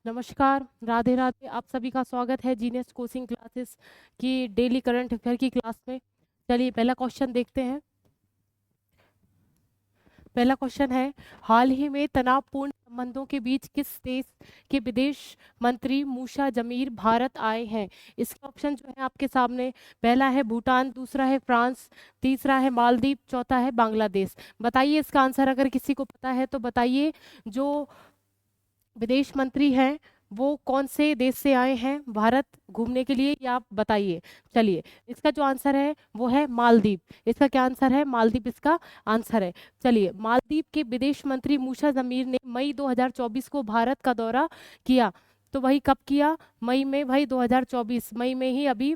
नमस्कार, राधे राधे। आप सभी का स्वागत है जीनियस कोचिंग क्लासेस की डेली करंट अफेयर की क्लास में। चलिए पहला क्वेश्चन देखते हैं। पहला क्वेश्चन है, हाल ही में तनावपूर्ण संबंधों के बीच किस देश के विदेश मंत्री मूसा जमीर भारत आए हैं? इसका ऑप्शन जो है आपके सामने, पहला है भूटान, दूसरा है फ्रांस, तीसरा है मालदीव, चौथा है बांग्लादेश। बताइए इसका आंसर, अगर किसी को पता है तो बताइए। जो विदेश मंत्री हैं वो कौन से देश से आए हैं भारत घूमने के लिए, ये आप बताइए। चलिए, इसका जो आंसर है वो है मालदीव। इसका क्या आंसर है? मालदीव इसका आंसर है। चलिए, मालदीव के विदेश मंत्री मूसा जमीर ने मई 2024 को भारत का दौरा किया। तो वही कब किया? मई में भाई, 2024 मई में ही अभी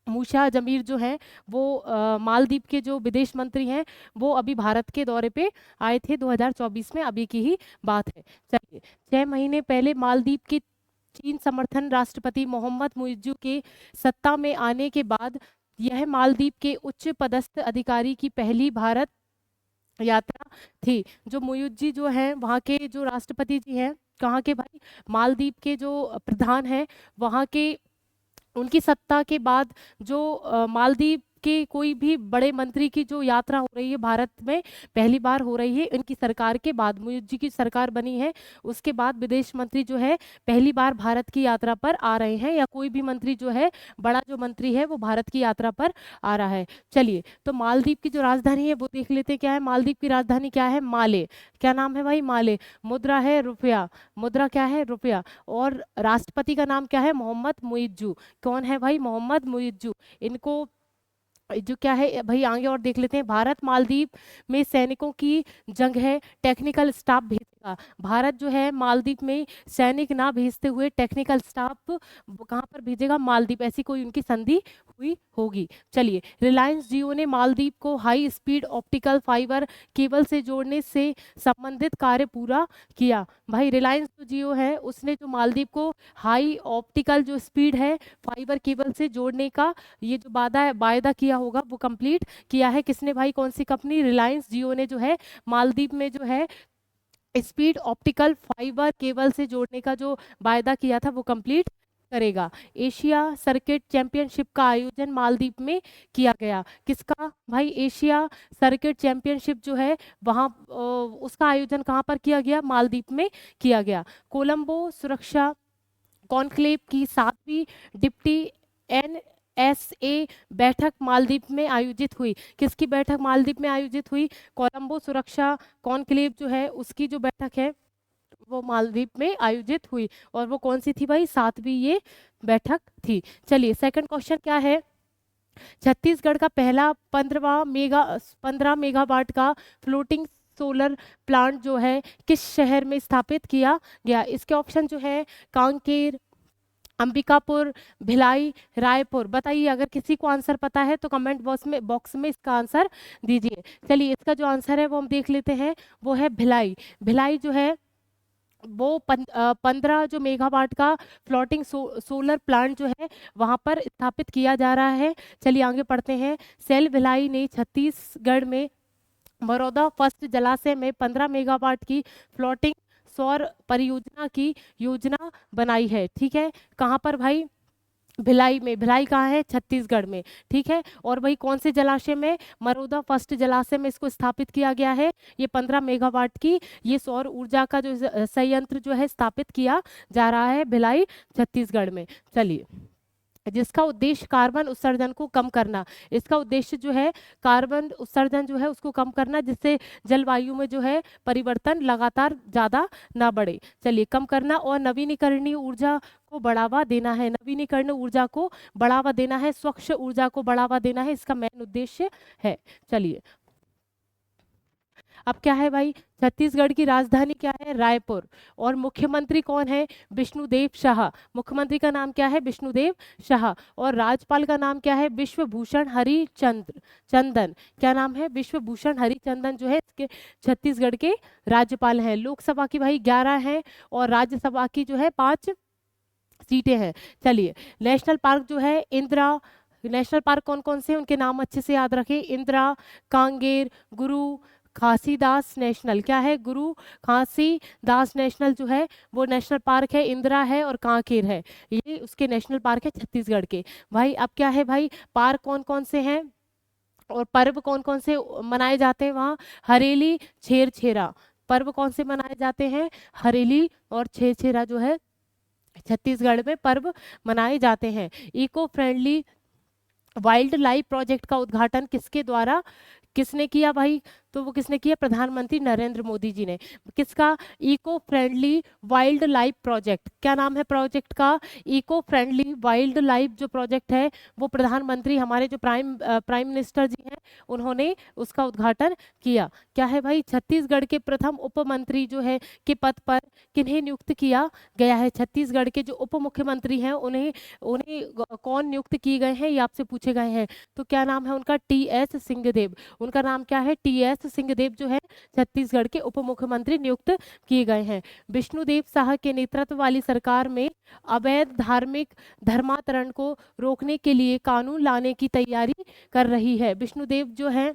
मूसा जमीर जो हैं वो मालदीव के जो विदेश मंत्री हैं वो अभी भारत के दौरे पे आए थे 2024 में, अभी की ही बात है। चलिए, 6 महीने पहले मालदीव के चीन समर्थन राष्ट्रपति मोहम्मद मुइज्जू के सत्ता में आने के बाद यह मालदीव के उच्च पदस्थ अधिकारी की पहली भारत यात्रा थी। जो मुइज्जी जो हैं वहाँ के जो राष्ट्रपति जी हैं, कहाँ के भाई? मालदीव के जो प्रधान हैं वहाँ के, उनकी सत्ता के बाद जो मालदीव के कोई भी बड़े मंत्री की जो यात्रा हो रही है भारत में, पहली बार हो रही है इनकी सरकार के बाद। मुइज्जी की सरकार बनी है उसके बाद विदेश मंत्री जो है पहली बार भारत की यात्रा पर आ रहे हैं, या कोई भी मंत्री जो है, बड़ा जो मंत्री है वो भारत की यात्रा पर आ रहा है। चलिए, तो मालदीव की जो राजधानी है वो देख लेते हैं क्या है। मालदीव की राजधानी क्या है? माले। क्या नाम है भाई? माले। मुद्रा है रुपया। मुद्रा क्या है? रुपया। और राष्ट्रपति का नाम क्या है? मोहम्मद मुइज्जू। कौन है भाई? मोहम्मद मुइज्जू। इनको जो क्या है भाई, आगे और देख लेते हैं। भारत मालदीव में सैनिकों की जंग है, टेक्निकल स्टाफ भेजेगा। भारत जो है मालदीव में सैनिक ना भेजते हुए टेक्निकल स्टाफ कहाँ पर भेजेगा? मालदीव। ऐसी कोई उनकी संधि हुई होगी। चलिए, रिलायंस जियो ने मालदीव को high speed optical fibre cable से जोड़ने से संबंधित कार्य पूरा किया। भाई, रिलायंस जो जियो है उसने जो मालदीव को हाई ऑप्टिकल जो स्पीड है फाइबर केबल से जोड़ने का ये जो वायदा किया होगा वो कंप्लीट किया है। किसने भाई? कौन सी कंपनी? रिलायंस जियो ने जो है मालदीव में जो है स्पीड ऑप्टिकल फाइबर केबल से जोड़ने का जो वायदा किया था वो कंप्लीट करेगा। एशिया सर्किट चैंपियनशिप का आयोजन मालदीव में किया गया। किसका भाई? एशिया सर्किट चैंपियनशिप जो है वहाँ उसका आयोजन कहाँ पर किया गया? मालदीव में किया गया। कोलंबो सुरक्षा कॉन्क्लेव की 7वीं डिप्टी एनएसए बैठक मालदीव में आयोजित हुई। किसकी बैठक मालदीव में आयोजित हुई? कोलंबो सुरक्षा कॉन्क्लेव जो है उसकी जो बैठक है वो मालदीव में आयोजित हुई। और वो कौन सी थी भाई? 7वीं ये बैठक थी। चलिए, सेकंड क्वेश्चन क्या है। छत्तीसगढ़ का पहला 15 मेगावाट का फ्लोटिंग सोलर प्लांट जो है किस शहर में स्थापित किया गया? इसके ऑप्शन जो है कांकेर, अंबिकापुर, भिलाई, रायपुर। बताइए, अगर किसी को आंसर पता है तो कमेंट बॉक्स में इसका आंसर दीजिए। चलिए, इसका जो आंसर है वो हम देख लेते हैं, वो है भिलाई। भिलाई जो है वो 15 जो मेगावाट का फ्लोटिंग सोलर प्लांट जो है वहां पर स्थापित किया जा रहा है। चलिए आगे पढ़ते हैं। सेल भिलाई ने छत्तीसगढ़ में बड़ौदा फर्स्ट जलाशय में 15 मेगावाट की फ्लोटिंग सौर परियोजना की योजना बनाई है। ठीक है, कहाँ पर भाई? भिलाई में। भिलाई कहाँ है? छत्तीसगढ़ में। ठीक है, और वही कौन से जलाशय में? मरोदा फर्स्ट जलाशय में इसको स्थापित किया गया है। ये 15 मेगावाट की ये सौर ऊर्जा का जो संयंत्र जो है स्थापित किया जा रहा है भिलाई छत्तीसगढ़ में। चलिए, जिसका उद्देश्य कार्बन उत्सर्जन को कम करना। इसका उद्देश्य जो है कार्बन उत्सर्जन जो है उसको कम करना, जिससे जलवायु में जो है परिवर्तन लगातार ज़्यादा ना बढ़े। चलिए, कम करना और नवीनीकरणीय ऊर्जा को बढ़ावा देना है। नवीनीकरणीय ऊर्जा को बढ़ावा देना है, स्वच्छ ऊर्जा को बढ़ावा देना है, इसका मेन उद्देश्य है। चलिए, अब क्या है भाई? छत्तीसगढ़ की राजधानी क्या है? रायपुर। और मुख्यमंत्री कौन है? विष्णुदेव शाह। मुख्यमंत्री का नाम क्या है? विष्णुदेव शाह। और राज्यपाल का नाम क्या है? विश्वभूषण हरिचंद्र चंदन। क्या नाम है? विश्वभूषण हरिचंदन जो है इसके छत्तीसगढ़ के राज्यपाल हैं। लोकसभा की भाई 11 है और राज्यसभा की जो है 5 सीटें हैं। चलिए, नेशनल पार्क जो है इंदिरा, नेशनल पार्क कौन कौन से हैं उनके नाम अच्छे से याद रखें। इंदिरा, कांगेर, गुरु, घासीदास नेशनल, क्या है, गुरु घासीदास नेशनल जो है वो नेशनल पार्क है, इंदिरा है और कांकेर है, ये उसके नेशनल पार्क है छत्तीसगढ़ के। भाई अब क्या है भाई, पार्क कौन कौन से हैं और पर्व कौन कौन से मनाए जाते हैं वहाँ, हरेली छेरछेरा, पर्व कौन से मनाए जाते हैं, हरेली और छेरछेरा जो है छत्तीसगढ़ में पर्व मनाए जाते हैं। Eco friendly wildlife project का उद्घाटन किसके द्वारा, किसने किया भाई, तो वो किसने किया, प्रधानमंत्री नरेंद्र मोदी जी ने। किसका, eco friendly wildlife project, क्या नाम है प्रोजेक्ट का, इको फ्रेंडली वाइल्ड लाइफ जो प्रोजेक्ट है वो प्रधानमंत्री हमारे जो प्राइम मिनिस्टर जी हैं उन्होंने उसका उद्घाटन किया। क्या है भाई, छत्तीसगढ़ के प्रथम उप मंत्री जो है के पद पर किन्हें नियुक्त किया गया है, छत्तीसगढ़ के जो उप मुख्यमंत्री हैं उन्हें उन्हें कौन नियुक्त किए गए हैं, ये आपसे पूछे गए हैं। तो क्या नाम है उनका, टी.एस. सिंहदेव, उनका नाम क्या है, टी.एस. सिंहदेव जो है छत्तीसगढ़ के उप मुख्यमंत्री नियुक्त किए गए हैं। विष्णुदेव साह के नेतृत्व वाली सरकार में अवैध धार्मिक धर्मांतरण को रोकने के लिए कानून लाने की तैयारी कर रही है। विष्णुदेव जो है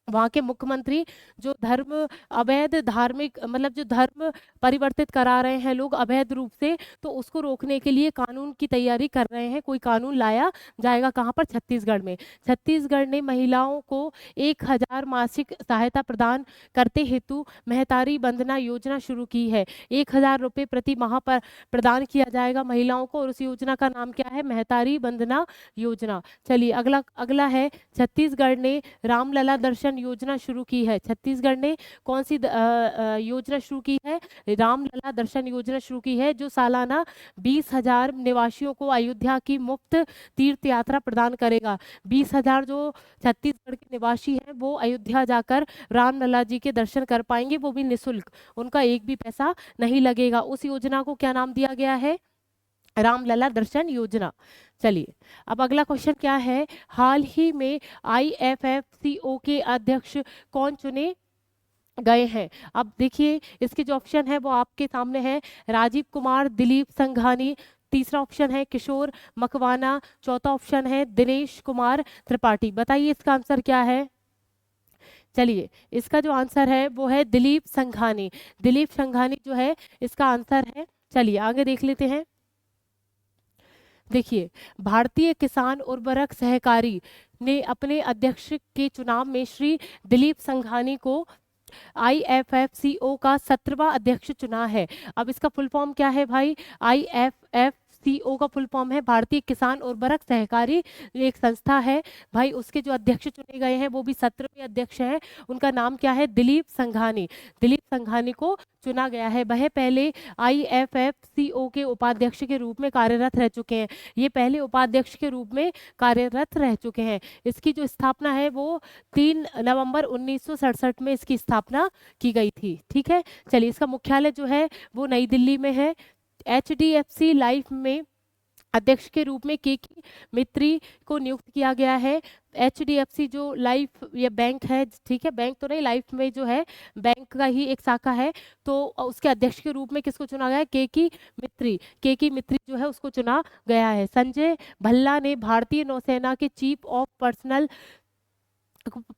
वहाँ के मुख्यमंत्री जो धर्म अवैध धार्मिक मतलब जो धर्म परिवर्तित करा रहे हैं लोग अवैध रूप से, तो उसको रोकने के लिए कानून की तैयारी कर रहे हैं। कोई कानून लाया जाएगा कहाँ पर, छत्तीसगढ़ में। छत्तीसगढ़ ने महिलाओं को 1,000 मासिक सहायता प्रदान करते हेतु महतारी वंदना योजना शुरू की है। 1,000 रुपये प्रति माह पर प्रदान किया जाएगा महिलाओं को और उस योजना का नाम क्या है, महतारी वंदना योजना। चलिए अगला अगला है, छत्तीसगढ़ ने रामलला दर्शन योजना शुरू की है। छत्तीसगढ़ ने कौन सी योजना शुरू की है, रामलला दर्शन योजना शुरू की है, जो सालाना 20,000 निवासियों को अयोध्या की मुफ्त तीर्थ यात्रा प्रदान करेगा। 20,000 जो छत्तीसगढ़ के निवासी हैं वो अयोध्या जाकर रामलला जी के दर्शन कर पाएंगे, वो भी निःशुल्क, उनका एक भी पैसा नहीं लगेगा। उस योजना को क्या नाम दिया गया है, रामलला दर्शन योजना। चलिए अब अगला क्वेश्चन क्या है, हाल ही में IFFCO के अध्यक्ष कौन चुने गए हैं। अब देखिए इसके जो ऑप्शन है वो आपके सामने है, राजीव कुमार, दिलीप संघानी, तीसरा ऑप्शन है किशोर मकवाना, चौथा ऑप्शन है दिनेश कुमार त्रिपाठी। बताइए इसका आंसर क्या है। चलिए इसका जो आंसर है वो है दिलीप संघानी, दिलीप संघानी जो है इसका आंसर है। चलिए आगे देख लेते हैं। देखिए भारतीय किसान उर्वरक सहकारी ने अपने अध्यक्ष के चुनाव में श्री दिलीप संघानी को IFFCO का 17वां अध्यक्ष चुना है। अब इसका फुल फॉर्म क्या है भाई, IFFCO का फुल फॉर्म है भारतीय किसान उर्वरक सहकारी, एक संस्था है भाई, उसके जो अध्यक्ष चुने गए हैं वो भी 17वें अध्यक्ष हैं। उनका नाम क्या है, दिलीप संघानी, दिलीप संघानी को चुना गया है। वह पहले IFFCO के उपाध्यक्ष के रूप में कार्यरत रह चुके हैं, ये पहले उपाध्यक्ष के रूप में कार्यरत रह चुके हैं। इसकी जो स्थापना है वो 3 नवंबर 1967 में इसकी स्थापना की गई थी। ठीक है, चलिए इसका मुख्यालय जो है वो नई दिल्ली में है। HDFC लाइफ में अध्यक्ष के रूप में के मित्री को नियुक्त किया गया है। HDFC जो लाइफ या बैंक है, ठीक है, बैंक तो नहीं, लाइफ में जो है बैंक का ही एक शाखा है, तो उसके अध्यक्ष के रूप में किसको चुना गया है, के मित्री जो है उसको चुना गया है। संजय भल्ला ने भारतीय नौसेना के चीफ ऑफ पर्सनल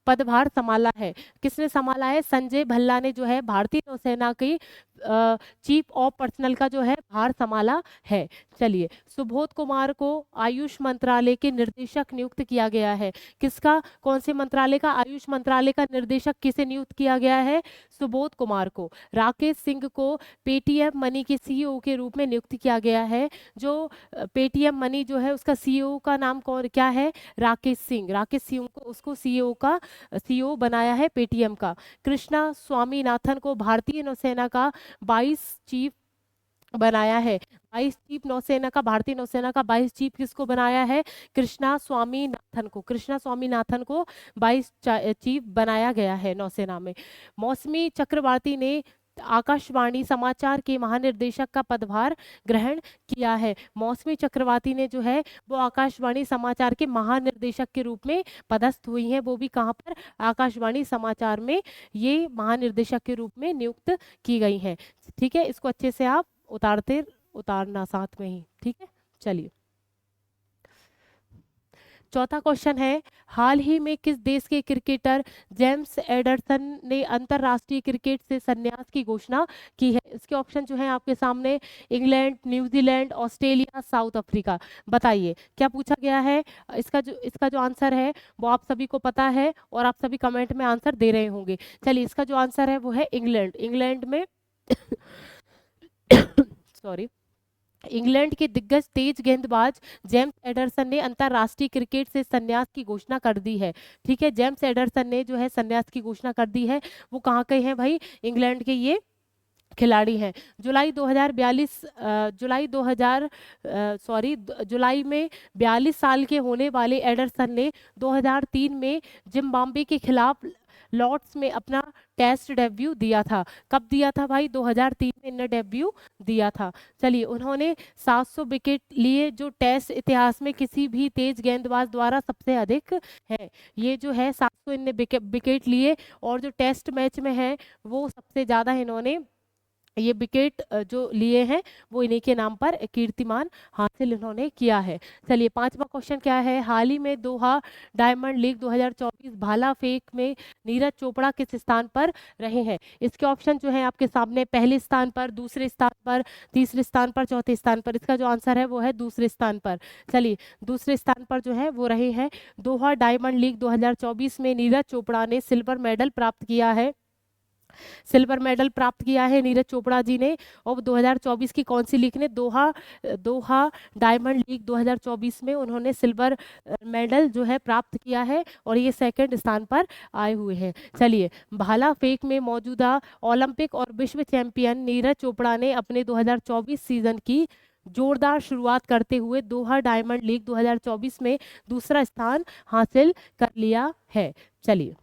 पदभार संभाला है। किसने संभाला है, संजय भल्ला ने जो है भारतीय नौसेना की चीफ ऑफ पर्सनल का जो है भार संभाला है। चलिए सुबोध कुमार को आयुष मंत्रालय के निर्देशक नियुक्त किया गया है। किसका, कौन से मंत्रालय का, आयुष मंत्रालय का निर्देशक किसे नियुक्त किया गया है, सुबोध कुमार को। राकेश सिंह को पेटीएम मनी के CEO के रूप में नियुक्त किया गया है। जो पेटीएम मनी जो है उसका CEO का नाम कौन क्या है, राकेश सिंह, राकेश सिंह को उसको CEO बनाया है पेटीएम का। कृष्णा स्वामीनाथन को भारतीय नौसेना का 22 चीफ बनाया है। 22 चीफ नौसेना का, भारतीय नौसेना का 22 चीफ किसको बनाया है, कृष्णा स्वामीनाथन को, कृष्णा स्वामीनाथन को 22 चीफ बनाया गया है नौसेना में। मौसमी चक्रवर्ती ने आकाशवाणी समाचार के महानिर्देशक का पदभार ग्रहण किया है। मौसमी चक्रवर्ती ने जो है वो आकाशवाणी समाचार के महानिर्देशक के रूप में पदस्थ हुई हैं, वो भी कहाँ पर, आकाशवाणी समाचार में ये महानिर्देशक के रूप में नियुक्त की गई हैं। ठीक है, इसको अच्छे से आप उतारना साथ में ही, ठीक है। चलिए चौथा क्वेश्चन है, हाल ही में किस देश के क्रिकेटर जेम्स एडरसन ने अंतरराष्ट्रीय क्रिकेट से संन्यास की घोषणा की है? इसके ऑप्शन जो है आपके सामने, England, New Zealand, Australia, south Africa. बताइए क्या पूछा गया है। इसका जो आंसर है वो आप सभी को पता है और आप सभी कमेंट में आंसर दे रहे होंगे। चलिए, इसका जो आंसर है वो है इंग्लैंड। इंग्लैंड में सॉरी, इंग्लैंड के दिग्गज तेज गेंदबाज जेम्स एडरसन ने अंतरराष्ट्रीय क्रिकेट से संन्यास की घोषणा कर दी है। ठीक है, जेम्स एडरसन ने जो है संन्यास की घोषणा कर दी है। वो कहाँ के हैं भाई? इंग्लैंड के ये खिलाड़ी हैं। जुलाई 2042 जुलाई 2000 सॉरी जुलाई में 42 साल के होने वाले एडरसन ने 2003 में जिम्बाब्वे के खिलाफ लॉर्ड्स में अपना टेस्ट डेब्यू दिया था। कब दिया था भाई? 2003 में इन्हें डेब्यू दिया था। चलिए, उन्होंने 700 विकेट लिए, जो टेस्ट इतिहास में किसी भी तेज गेंदबाज द्वारा सबसे अधिक है। ये जो है 700 इनने विकेट लिए, और जो टेस्ट मैच में है वो सबसे ज़्यादा इन्होंने ये विकेट जो लिए हैं वो इन्हीं के नाम पर कीर्तिमान हासिल इन्होंने किया है। चलिए, पांचवा क्वेश्चन क्या है, हाल ही में दोहा डायमंड लीग 2024 भाला फेंक में नीरज चोपड़ा किस स्थान पर रहे हैं? इसके ऑप्शन जो है आपके सामने, पहले स्थान पर, दूसरे स्थान पर, तीसरे स्थान पर, चौथे स्थान पर। इसका जो आंसर है वो है दूसरे स्थान पर। चलिए, दूसरे स्थान पर जो है वो रहे हैं। दोहा डायमंड लीग 2024 में नीरज चोपड़ा ने सिल्वर मेडल प्राप्त किया है। सिल्वर मेडल प्राप्त किया है नीरज चोपड़ा जी ने। और 2024 की कौन सी लीग ने? दोहा डायमंड लीग 2024 में उन्होंने सिल्वर मेडल जो है प्राप्त किया है, और ये सेकंड स्थान पर आए हुए हैं। चलिए, भाला फेंक में मौजूदा ओलंपिक और विश्व चैंपियन नीरज चोपड़ा ने अपने 2024 सीजन की जोरदार शुरुआत करते हुए दोहा डायमंड लीग 2024 में दूसरा स्थान हासिल कर लिया है। चलिए,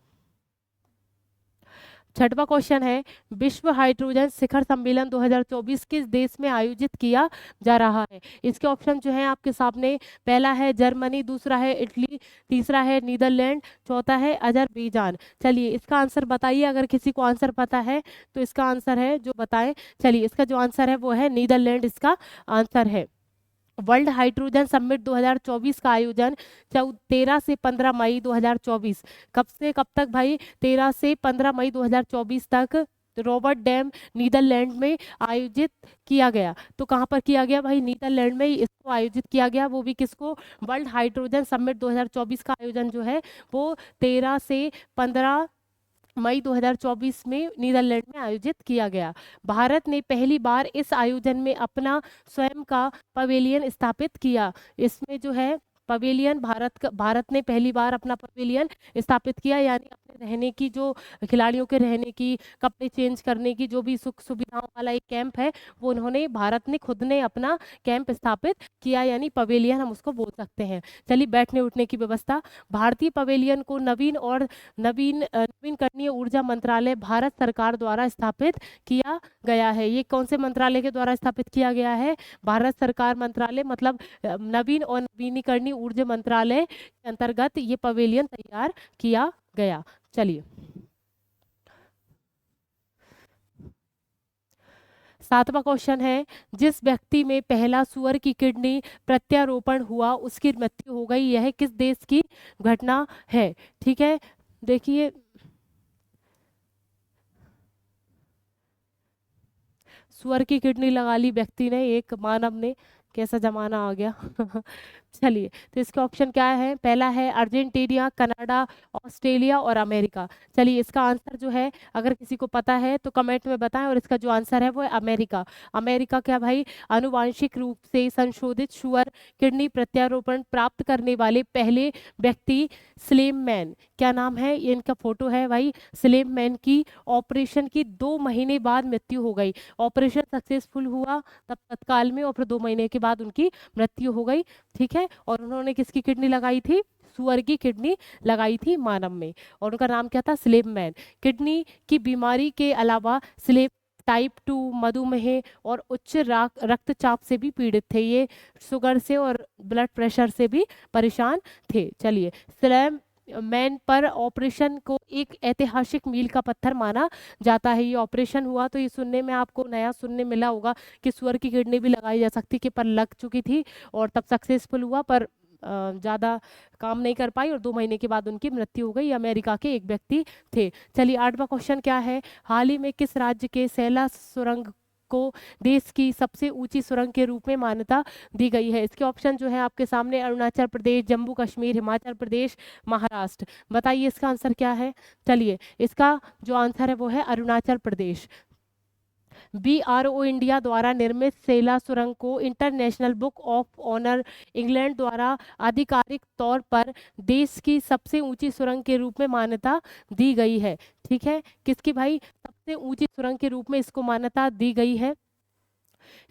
छठवां क्वेश्चन है, विश्व हाइड्रोजन शिखर सम्मेलन 2024 किस देश में आयोजित किया जा रहा है? इसके ऑप्शन जो है आपके सामने, पहला है जर्मनी, दूसरा है इटली, तीसरा है नीदरलैंड, चौथा है अजरबैजान। चलिए, इसका आंसर बताइए, अगर किसी को आंसर पता है तो इसका आंसर है जो बताएं। चलिए, इसका जो आंसर है वो है नीदरलैंड, इसका आंसर है। वर्ल्ड हाइड्रोजन समिट 2024 का आयोजन 13 से 15 मई 2024, कब से कब तक भाई? 13 से 15 मई 2024 तक रॉबर्ट डैम नीदरलैंड में आयोजित किया गया। तो कहाँ पर किया गया भाई? नीदरलैंड में ही इसको आयोजित किया गया। वो भी किसको? वर्ल्ड हाइड्रोजन समिट 2024 का आयोजन जो है वो 13 से 15 मई 2024 में नीदरलैंड में आयोजित किया गया। भारत ने पहली बार इस आयोजन में अपना स्वयं का पवेलियन स्थापित किया। इसमें जो है पवेलियन, भारत ने पहली बार अपना पवेलियन स्थापित किया, यानी अपने रहने की, जो खिलाड़ियों के रहने की, कपड़े चेंज करने की जो भी सुख सुविधाओं वाला एक कैंप है, वो उन्होंने, भारत ने खुद ने अपना कैंप स्थापित किया, यानी पवेलियन हम उसको बोल सकते हैं। चलिए, बैठने उठने की व्यवस्था, भारतीय पवेलियन को नवीनकरणीय ऊर्जा मंत्रालय भारत सरकार द्वारा स्थापित किया गया है। ये कौन से मंत्रालय के द्वारा स्थापित किया गया है? भारत सरकार मंत्रालय, मतलब नवीन और नवीनीकरणीय ऊर्जा मंत्रालय के अंतर्गत ये पवेलियन तैयार किया गया। चलिए, सातवां क्वेश्चन है, जिस व्यक्ति में पहला सुअर की किडनी प्रत्यारोपण हुआ उसकी मृत्यु हो गई, यह किस देश की घटना है? ठीक है, देखिए, सुअर की किडनी लगा ली व्यक्ति ने, एक मानव ने, कैसा जमाना आ गया। चलिए, तो इसके ऑप्शन क्या है? पहला है अर्जेंटीना, कनाडा, ऑस्ट्रेलिया और अमेरिका। चलिए, इसका आंसर जो है अगर किसी को पता है तो कमेंट में बताएं, और इसका जो आंसर है वो है अमेरिका। अमेरिका क्या भाई? आनुवांशिक रूप से संशोधित सुअर किडनी प्रत्यारोपण प्राप्त करने वाले पहले व्यक्ति स्लेम मैन, क्या नाम है? ये इनका फोटो है भाई। स्लेम मैन की ऑपरेशन की 2 महीने बाद मृत्यु हो गई। ऑपरेशन सक्सेसफुल हुआ तब तत्काल में, और फिर 2 महीने के बाद उनकी मृत्यु हो गई। ठीक है, और उन्होंने किसकी किडनी लगाई थी? सुअर की किडनी लगाई थी मानव में, और उनका नाम क्या था? Slam man. किडनी की बीमारी के अलावा स्लेम टाइप 2 मधुमेह और उच्च रक्तचाप से भी पीड़ित थे। ये शुगर से और ब्लड प्रेशर से भी परेशान थे। चलिए, स्लेम मैन पर ऑपरेशन को एक ऐतिहासिक मील का पत्थर माना जाता है। ये ऑपरेशन हुआ तो ये सुनने में आपको नया सुनने मिला होगा कि सुअर की किडनी भी लगाई जा सकती, कि पर लग चुकी थी और तब सक्सेसफुल हुआ, पर ज़्यादा काम नहीं कर पाई और 2 महीने के बाद उनकी मृत्यु हो गई। ये अमेरिका के एक व्यक्ति थे। चलिए 8वां क्वेश्चन क्या है, हाल ही में किस राज्य के सैला सुरंग को देश की सबसे ऊंची सुरंग के रूप में मान्यता दी गई है? इसके ऑप्शन जो है आपके सामने, अरुणाचल प्रदेश, जम्मू कश्मीर, हिमाचल प्रदेश, महाराष्ट्र। बताइए इसका आंसर क्या है। चलिए इसका जो आंसर है वो है अरुणाचल प्रदेश। BRO इंडिया द्वारा निर्मित सेला सुरंग को International Book of Honour England द्वारा आधिकारिक तौर पर देश की सबसे ऊंची सुरंग के रूप में मान्यता दी गई है। ठीक है, किसकी भाई, सबसे ऊंची सुरंग के रूप में इसको मान्यता दी गई है।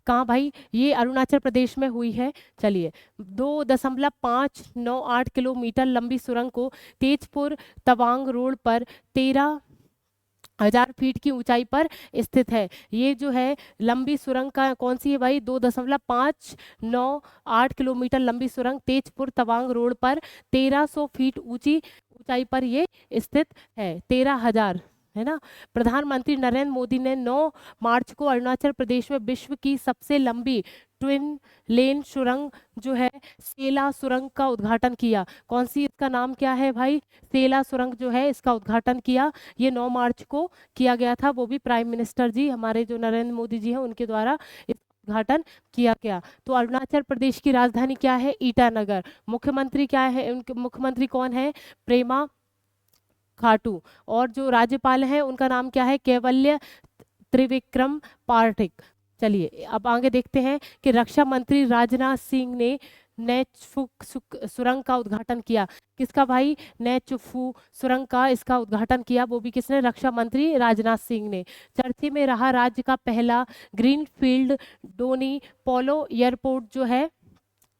कहाँ भाई, ये अरुणाचल प्रदेश में हुई है। चलिए 2.598 किलोमीटर लंबी सुरंग को तेजपुर तवांग रोड पर 13,000 फीट की ऊंचाई पर स्थित है। ये जो है लंबी सुरंग का कौन सी है भाई, 2.598 किलोमीटर लंबी सुरंग तेजपुर तवांग रोड पर 1300 फीट ऊंचाई पर ये स्थित है। 13,000 है ना। प्रधानमंत्री नरेंद्र मोदी ने 9 मार्च को अरुणाचल प्रदेश में विश्व की सबसे लंबी ट्विन लेन सुरंग जो है सेला सुरंग का उद्घाटन किया। कौन सी, इसका नाम क्या है भाई, सेला सुरंग जो है इसका उद्घाटन किया। ये 9 मार्च को किया गया था, वो भी प्राइम मिनिस्टर जी हमारे जो नरेंद्र मोदी जी हैं उनके द्वारा इस उद्घाटन किया गया। तो अरुणाचल प्रदेश की राजधानी क्या है, ईटानगर। मुख्यमंत्री क्या है, उनके मुख्यमंत्री कौन है, प्रेमा खाटू। और जो राज्यपाल हैं उनका नाम क्या है, कैवल्य त्रिविक्रम पाठक। चलिए अब आगे देखते हैं कि रक्षा मंत्री राजनाथ सिंह ने नेचफुक सुरंग का उद्घाटन किया। किसका भाई, नेचफू सुरंग का इसका उद्घाटन किया, वो भी किसने, रक्षा मंत्री राजनाथ सिंह ने। चर्चे में रहा राज्य का पहला ग्रीनफील्ड डोनी पोलो एयरपोर्ट जो है,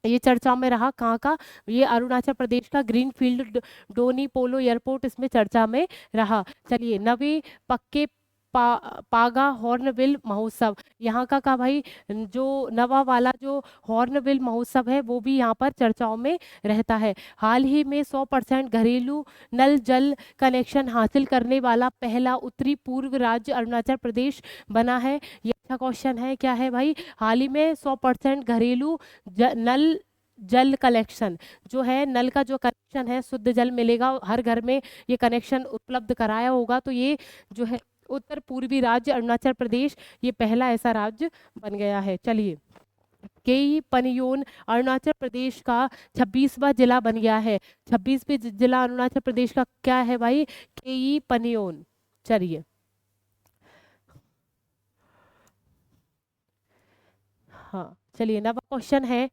ये चर्चा में रहा। कहाँ का, ये अरुणाचल प्रदेश का ग्रीनफील्ड डोनी पोलो एयरपोर्ट इसमें चर्चा में रहा। चलिए नवे पक्के पागा हॉर्नबिल महोत्सव, यहाँ का भाई जो नवा वाला जो हॉर्नबिल महोत्सव है वो भी यहाँ पर चर्चाओं में रहता है। हाल ही में 100% घरेलू नल जल कनेक्शन हासिल करने वाला पहला उत्तरी पूर्व राज्य अरुणाचल प्रदेश बना है। ये अच्छा क्वेश्चन है, क्या है भाई, हाल ही में 100% घरेलू नल जल कलेक्शन जो है, नल का जो कनेक्शन है, शुद्ध जल मिलेगा हर घर में, ये कनेक्शन उपलब्ध कराया होगा। तो ये जो है उत्तर पूर्वी राज्य अरुणाचल प्रदेश ये पहला ऐसा राज्य बन गया है। चलिए केई पनियोन अरुणाचल प्रदेश का 26वां जिला बन गया है। 26वें जिला अरुणाचल प्रदेश का क्या है भाई, केई पनियोन। चलिए हाँ, चलिए नवा क्वेश्चन है,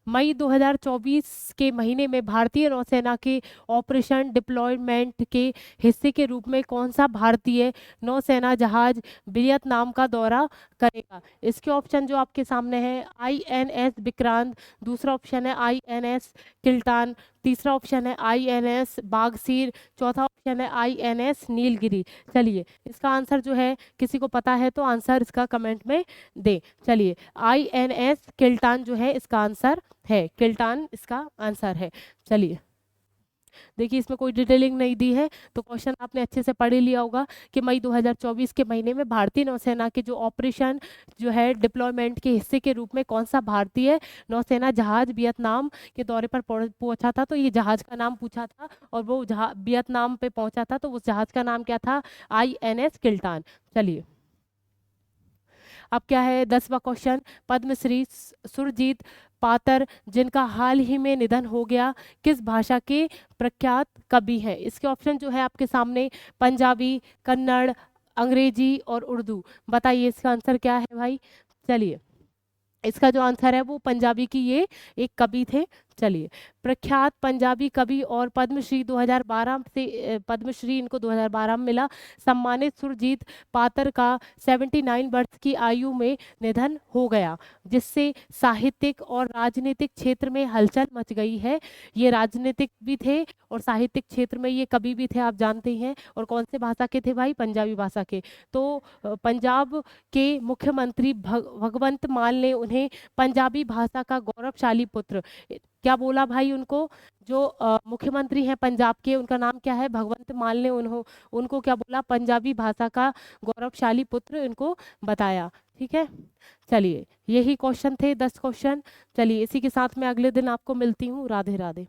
मई 2024 के महीने में भारतीय नौसेना के ऑपरेशन डिप्लॉयमेंट के हिस्से के रूप में कौन सा भारतीय नौसेना जहाज वियतनाम का दौरा करेगा? इसके ऑप्शन जो आपके सामने हैं, INS विक्रांत, दूसरा ऑप्शन है INS किल्टान, तीसरा ऑप्शन है INS बागसीर, चौथा ऑप्शन है INS नीलगिरी। चलिए इसका आंसर जो है किसी को पता है तो आंसर इसका कमेंट में दे। चलिए INS किल्टान जो है इसका आंसर है, किल्टान इसका आंसर है। चलिए देखिए इसमें कोई डिटेलिंग नहीं दी है, तो क्वेश्चन आपने अच्छे से पढ़ ही लिया होगा कि मई 2024 के महीने में भारतीय नौसेना के जो ऑपरेशन जो है डिप्लॉयमेंट के हिस्से के रूप में कौन सा भारतीय नौसेना जहाज वियतनाम के दौरे पर पहुंचा था। तो ये जहाज का नाम पूछा था और वो वियतनाम पे पहुंचा था, तो उस जहाज का नाम क्या था, INS किल्टान। चलिए अब क्या है 10वां क्वेश्चन, पद्मश्री सुरजीत पातर जिनका हाल ही में निधन हो गया किस भाषा के प्रख्यात कवि हैं? इसके ऑप्शन जो है आपके सामने, पंजाबी, कन्नड़, अंग्रेजी और उर्दू। बताइए इसका आंसर क्या है भाई। चलिए इसका जो आंसर है वो पंजाबी की ये एक कवि थे। चलिए प्रख्यात पंजाबी कवि और पद्मश्री 2012 से पद्मश्री इनको 2012 में मिला। सम्मानित सुरजीत पातर का 79 वर्ष की आयु में निधन हो गया, जिससे साहित्यिक और राजनीतिक क्षेत्र में हलचल मच गई है। ये राजनीतिक भी थे और साहित्यिक क्षेत्र में ये कवि भी थे, आप जानते हैं। और कौन से भाषा के थे भाई, पंजाबी भाषा के। तो पंजाब के मुख्यमंत्री भगवंत मान ने उन्हें पंजाबी भाषा का गौरवशाली पुत्र क्या बोला भाई उनको? जो मुख्यमंत्री हैं पंजाब के, उनका नाम क्या है? भगवंत मान ने उनको क्या बोला? पंजाबी भाषा का गौरवशाली पुत्र इनको बताया। ठीक है, चलिए यही क्वेश्चन थे, 10 क्वेश्चन। चलिए इसी के साथ मैं अगले दिन आपको मिलती हूँ। राधे राधे।